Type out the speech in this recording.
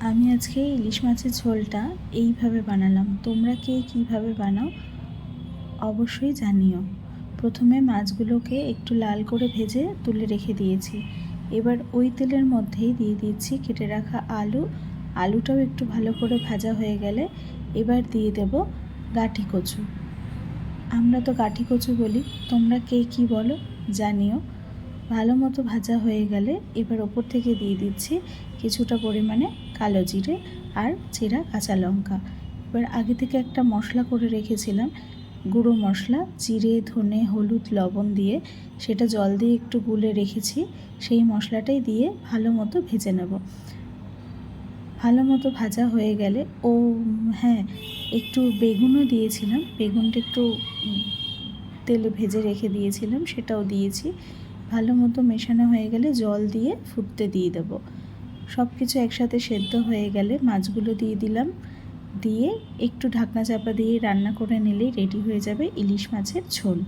আমি আজকে ইলিশ মাছের ঝোলটা এইভাবে বানালাম। তোমরা কে কীভাবে বানাও অবশ্যই জানিও। প্রথমে মাছগুলোকে একটু লাল করে ভেজে তুলে রেখে দিয়েছি। এবার ওই তেলের মধ্যেই দিয়ে দিচ্ছি কেটে রাখা আলু। আলুটাও একটু ভালো করে ভাজা হয়ে গেলে এবার দিয়ে দেব গাঁঠি কচু। আমরা তো গাঁঠি কচু বলি, তোমরা কে কী বলো জানিও। ভালো মতো ভাজা হয়ে গেলে এবার ওপর থেকে দিয়ে দিচ্ছি কিছুটা পরিমাণে কালো জিরে আর চেরা কাঁচা লঙ্কা। এবার আগে থেকে একটা মশলা করে রেখেছিলাম, গুঁড়ো মশলা, জিরে, ধনে, হলুদ, লবণ দিয়ে সেটা জল দিয়ে একটু গুলে রেখেছি। সেই মশলাটাই দিয়ে ভালো মতো ভেজে নেব। ভালো মতো ভাজা হয়ে গেলে হ্যাঁ, একটু বেগুনও দিয়েছিলাম। বেগুনটা একটু তেলে ভেজে রেখে দিয়েছিলাম, সেটাও দিয়েছি। ভালো মতো মেশানো হয়ে গেলে জল দিয়ে ফুটতে দিয়ে দেবো। সব কিছু একসাথে সেদ্ধ হয়ে গেলে মাছগুলো দিয়ে দিলাম। দিয়ে একটু ঢাকনা চাপা দিয়ে রান্না করে নিলেই রেডি হয়ে যাবে ইলিশ মাছের ঝোল।